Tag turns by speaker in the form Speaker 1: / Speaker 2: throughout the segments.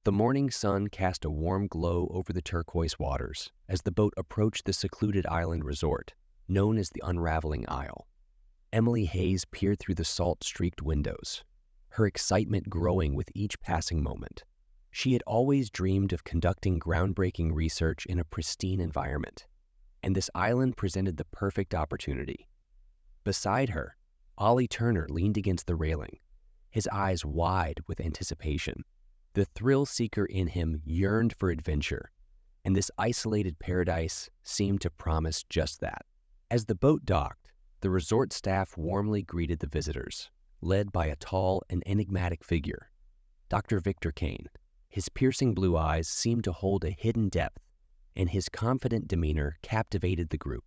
Speaker 1: The morning sun cast a warm glow over the turquoise waters as the boat approached the secluded island resort, known as the Unraveling Isle. Emily Hayes peered through the salt-streaked windows, her excitement growing with each passing moment. She had always dreamed of conducting groundbreaking research in a pristine environment, and this island presented the perfect opportunity. Beside her, Ollie Turner leaned against the railing, his eyes wide with anticipation. The thrill-seeker in him yearned for adventure, and this isolated paradise seemed to promise just that. As the boat docked, the resort staff warmly greeted the visitors, led by a tall and enigmatic figure, Dr. Victor Kane. His piercing blue eyes seemed to hold a hidden depth, and his confident demeanor captivated the group.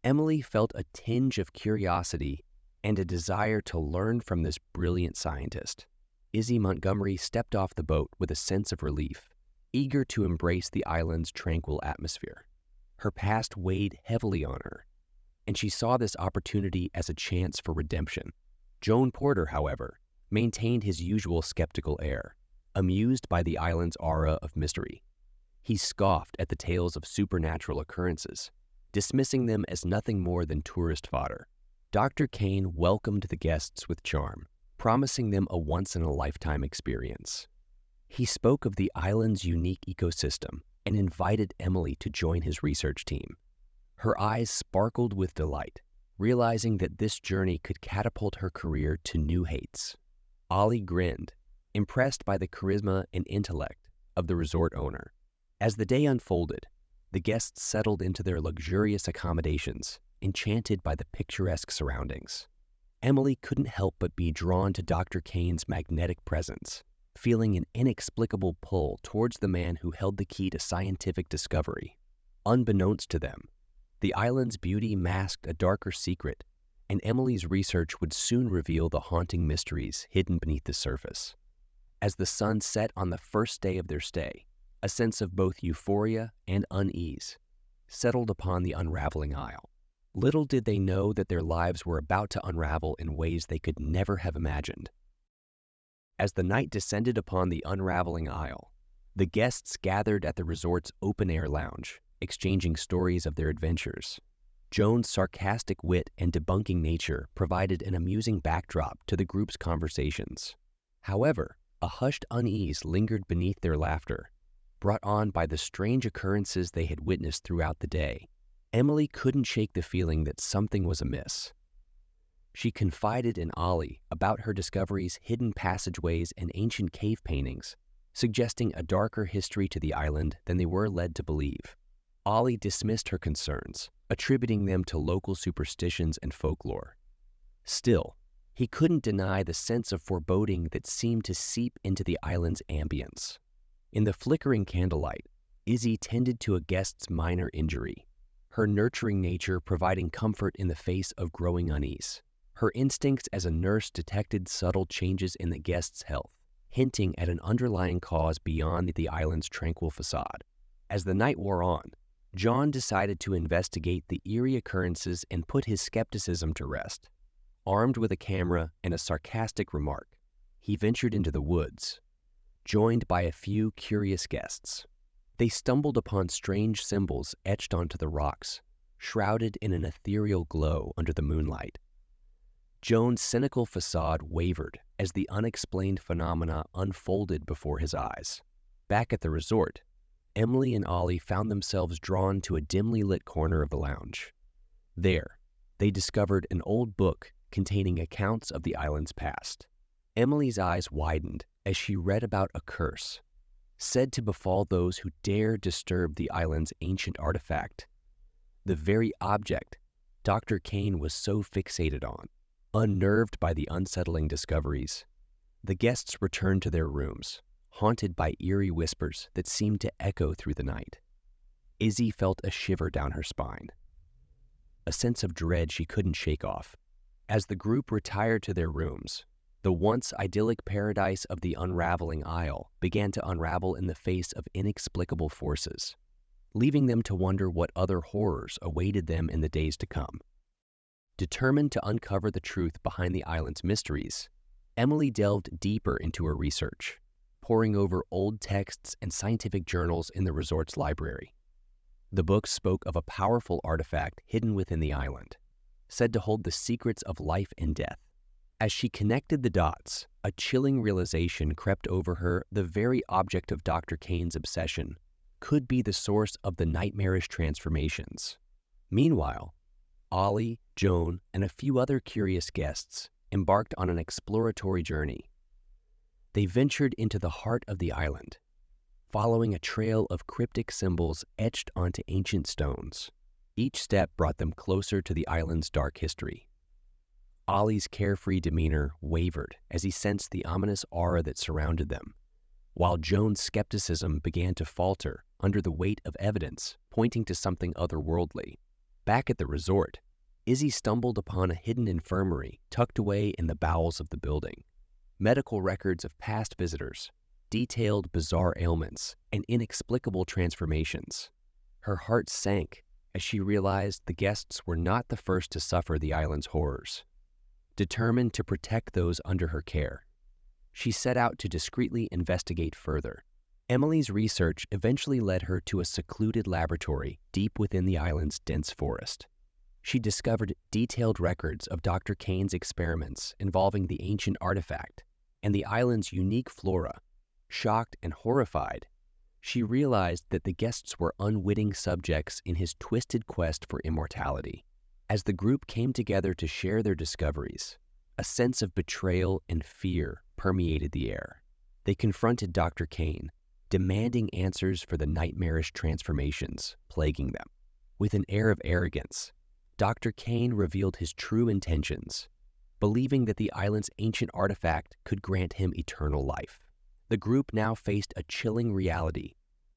Speaker 1: Emily felt a tinge of curiosity and a desire to learn from this brilliant scientist. Izzy Montgomery stepped off the boat with a sense of relief, eager to embrace the island's tranquil atmosphere. Her past weighed heavily on her, and she saw this opportunity as a chance for redemption. Joan Porter, however, maintained his usual skeptical air, amused by the island's aura of mystery. He scoffed at the tales of supernatural occurrences, dismissing them as nothing more than tourist fodder. Dr. Kane welcomed the guests with charm, promising them a once-in-a-lifetime experience. He spoke of the island's unique ecosystem and invited Emily to join his research team. Her eyes sparkled with delight, realizing that this journey could catapult her career to new heights. Ollie grinned, impressed by the charisma and intellect of the resort owner. As the day unfolded, the guests settled into their luxurious accommodations, enchanted by the picturesque surroundings. Emily couldn't help but be drawn to Dr. Kane's magnetic presence, feeling an inexplicable pull towards the man who held the key to scientific discovery. Unbeknownst to them, the island's beauty masked a darker secret, and Emily's research would soon reveal the haunting mysteries hidden beneath the surface. As the sun set on the first day of their stay, a sense of both euphoria and unease settled upon the Unraveling Isle. Little did they know that their lives were about to unravel in ways they could never have imagined. As the night descended upon the Unraveling Isle, the guests gathered at the resort's open-air lounge, exchanging stories of their adventures. Joan's sarcastic wit and debunking nature provided an amusing backdrop to the group's conversations. However, a hushed unease lingered beneath their laughter, brought on by the strange occurrences they had witnessed throughout the day. Emily couldn't shake the feeling that something was amiss. She confided in Ollie about her discoveries, hidden passageways, and ancient cave paintings, suggesting a darker history to the island than they were led to believe. Ollie dismissed her concerns, attributing them to local superstitions and folklore. Still, he couldn't deny the sense of foreboding that seemed to seep into the island's ambience. In the flickering candlelight, Izzy tended to a guest's minor injury, her nurturing nature providing comfort in the face of growing unease. Her instincts as a nurse detected subtle changes in the guest's health, hinting at an underlying cause beyond the island's tranquil facade. As the night wore on, John decided to investigate the eerie occurrences and put his skepticism to rest. Armed with a camera and a sarcastic remark, he ventured into the woods, joined by a few curious guests. They stumbled upon strange symbols etched onto the rocks, shrouded in an ethereal glow under the moonlight. Joan's cynical facade wavered as the unexplained phenomena unfolded before his eyes. Back at the resort, Emily and Ollie found themselves drawn to a dimly lit corner of the lounge. There, they discovered an old book containing accounts of the island's past. Emily's eyes widened as she read about a curse said to befall those who dare disturb the island's ancient artifact, the very object Dr. Kane was so fixated on. Unnerved by the unsettling discoveries, the guests returned to their rooms, haunted by eerie whispers that seemed to echo through the night. Izzy felt a shiver down her spine, a sense of dread she couldn't shake off. As the group retired to their rooms, the once idyllic paradise of the Unraveling Isle began to unravel in the face of inexplicable forces, leaving them to wonder what other horrors awaited them in the days to come. Determined to uncover the truth behind the island's mysteries, Emily delved deeper into her research, poring over old texts and scientific journals in the resort's library. The book spoke of a powerful artifact hidden within the island, said to hold the secrets of life and death. As she connected the dots, a chilling realization crept over her: the very object of Dr. Kane's obsession could be the source of the nightmarish transformations. Meanwhile, Ollie, Joan, and a few other curious guests embarked on an exploratory journey. They ventured into the heart of the island, following a trail of cryptic symbols etched onto ancient stones. Each step brought them closer to the island's dark history. Ollie's carefree demeanor wavered as he sensed the ominous aura that surrounded them, while Joan's skepticism began to falter under the weight of evidence pointing to something otherworldly. Back at the resort, Izzy stumbled upon a hidden infirmary tucked away in the bowels of the building. Medical records of past visitors detailed bizarre ailments and inexplicable transformations. Her heart sank as she realized the guests were not the first to suffer the island's horrors. Determined to protect those under her care, she set out to discreetly investigate further. Emily's research eventually led her to a secluded laboratory deep within the island's dense forest. She discovered detailed records of Dr. Kane's experiments involving the ancient artifact and the island's unique flora. Shocked and horrified, she realized that the guests were unwitting subjects in his twisted quest for immortality. As the group came together to share their discoveries, a sense of betrayal and fear permeated the air. They confronted Dr. Kane, demanding answers for the nightmarish transformations plaguing them. With an air of arrogance, Dr. Kane revealed his true intentions, believing that the island's ancient artifact could grant him eternal life. The group now faced a chilling reality.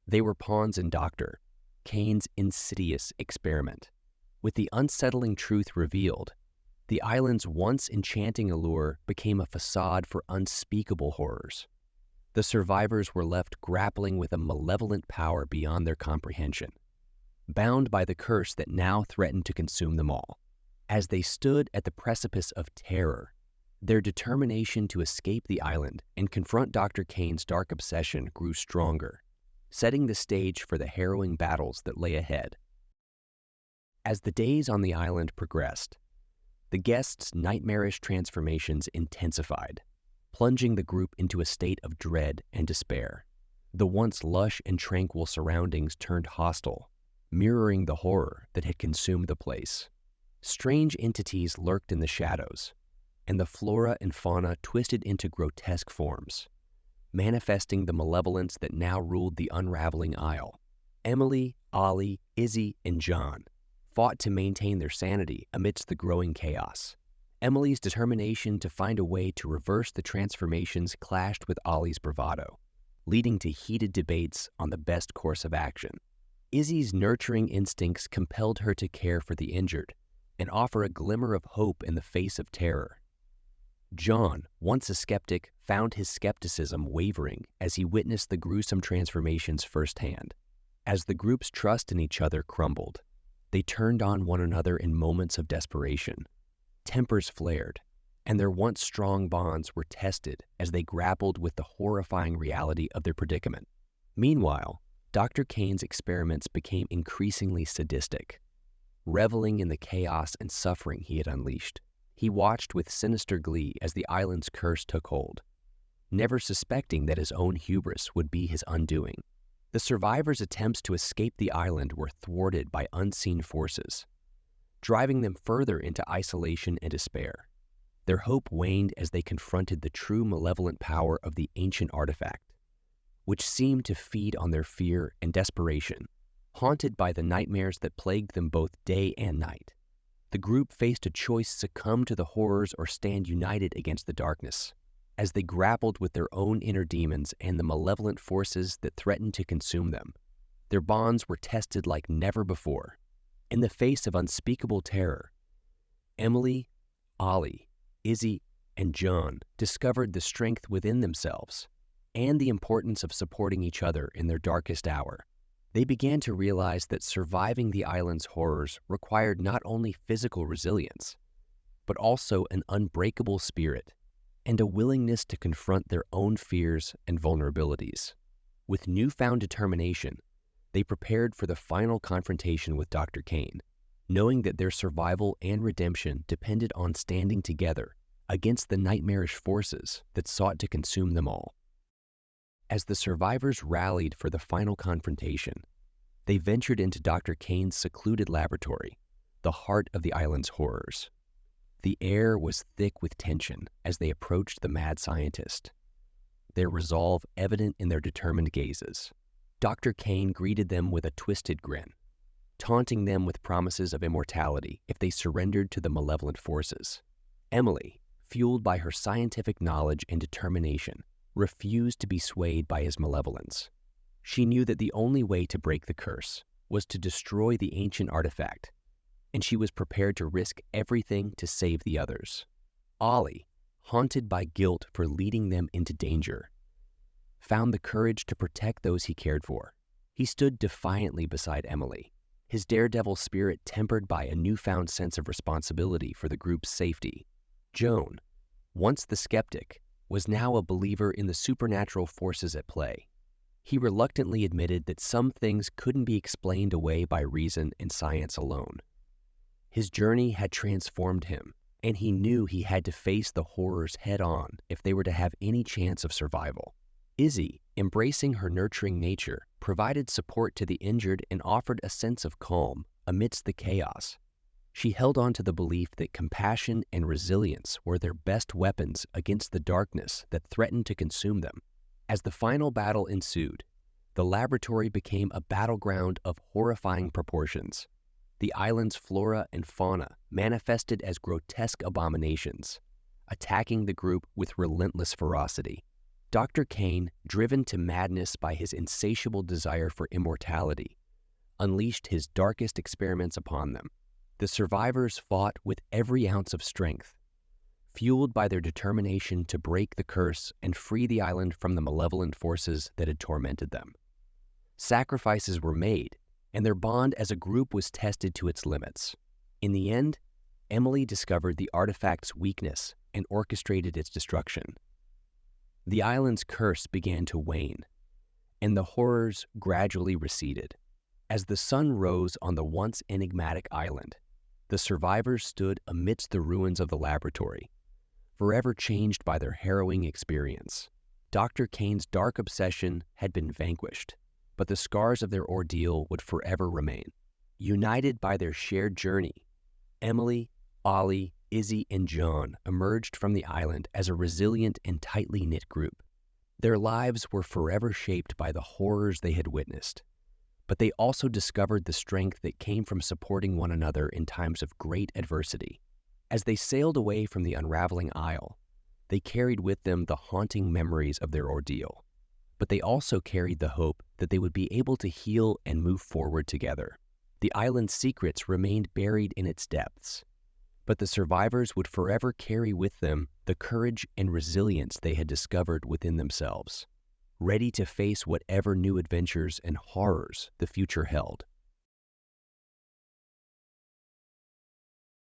Speaker 1: They were pawns in Dr. Kane's insidious experiment. With the unsettling truth revealed, the island's once enchanting allure became a facade for unspeakable horrors. The survivors were left grappling with a malevolent power beyond their comprehension, bound by the curse that now threatened to consume them all. As they stood at the precipice of terror, their determination to escape the island and confront Dr. Kane's dark obsession grew stronger, setting the stage for the harrowing battles that lay ahead. As the days on the island progressed, the guests' nightmarish transformations intensified, plunging the group into a state of dread and despair. The once lush and tranquil surroundings turned hostile, mirroring the horror that had consumed the place. Strange entities lurked in the shadows, and the flora and fauna twisted into grotesque forms, manifesting the malevolence that now ruled the Unraveling Isle. Emily, Ollie, Izzy, and John fought to maintain their sanity amidst the growing chaos. Emily's determination to find a way to reverse the transformations clashed with Ollie's bravado, leading to heated debates on the best course of action. Izzy's nurturing instincts compelled her to care for the injured and offer a glimmer of hope in the face of terror. John, once a skeptic, found his skepticism wavering as he witnessed the gruesome transformations firsthand. As the group's trust in each other crumbled, they turned on one another in moments of desperation. Tempers flared, and their once strong bonds were tested as they grappled with the horrifying reality of their predicament. Meanwhile, Dr. Kane's experiments became increasingly sadistic. Reveling in the chaos and suffering he had unleashed, he watched with sinister glee as the island's curse took hold, never suspecting that his own hubris would be his undoing. The survivors' attempts to escape the island were thwarted by unseen forces, driving them further into isolation and despair. Their hope waned as they confronted the true malevolent power of the ancient artifact, which seemed to feed on their fear and desperation. Haunted by the nightmares that plagued them both day and night, the group faced a choice: succumb to the horrors or stand united against the darkness. As they grappled with their own inner demons and the malevolent forces that threatened to consume them, their bonds were tested like never before. In the face of unspeakable terror, Emily, Ollie, Izzy, and John discovered the strength within themselves and the importance of supporting each other in their darkest hour. They began to realize that surviving the island's horrors required not only physical resilience, but also an unbreakable spirit. and a willingness to confront their own fears and vulnerabilities. With newfound determination, they prepared for the final confrontation with Dr. Kane, knowing that their survival and redemption depended on standing together against the nightmarish forces that sought to consume them all. As the survivors rallied for the final confrontation, they ventured into Dr. Kane's secluded laboratory, the heart of the island's horrors. The air was thick with tension as they approached the mad scientist, their resolve evident in their determined gazes. Dr. Kane greeted them with a twisted grin, taunting them with promises of immortality if they surrendered to the malevolent forces. Emily, fueled by her scientific knowledge and determination, refused to be swayed by his malevolence. She knew that the only way to break the curse was to destroy the ancient artifact, and she was prepared to risk everything to save the others. Ollie, haunted by guilt for leading them into danger, found the courage to protect those he cared for. He stood defiantly beside Emily, his daredevil spirit tempered by a newfound sense of responsibility for the group's safety. Joan, once the skeptic, was now a believer in the supernatural forces at play. He reluctantly admitted that some things couldn't be explained away by reason and science alone. His journey had transformed him, and he knew he had to face the horrors head-on if they were to have any chance of survival. Izzy, embracing her nurturing nature, provided support to the injured and offered a sense of calm amidst the chaos. She held on to the belief that compassion and resilience were their best weapons against the darkness that threatened to consume them. As the final battle ensued, the laboratory became a battleground of horrifying proportions. The island's flora and fauna manifested as grotesque abominations, attacking the group with relentless ferocity. Dr. Kane, driven to madness by his insatiable desire for immortality, unleashed his darkest experiments upon them. The survivors fought with every ounce of strength, fueled by their determination to break the curse and free the island from the malevolent forces that had tormented them. Sacrifices were made, and their bond as a group was tested to its limits. In the end, Emily discovered the artifact's weakness and orchestrated its destruction. The island's curse began to wane, and the horrors gradually receded. As the sun rose on the once enigmatic island, the survivors stood amidst the ruins of the laboratory, forever changed by their harrowing experience. Dr. Kane's dark obsession had been vanquished, but the scars of their ordeal would forever remain. United by their shared journey, Emily, Ollie, Izzy, and John emerged from the island as a resilient and tightly knit group. Their lives were forever shaped by the horrors they had witnessed, but they also discovered the strength that came from supporting one another in times of great adversity. As they sailed away from the Unraveling Isle, they carried with them the haunting memories of their ordeal, but they also carried the hope that they would be able to heal and move forward together. The island's secrets remained buried in its depths, but the survivors would forever carry with them the courage and resilience they had discovered within themselves, ready to face whatever new adventures and horrors the future held.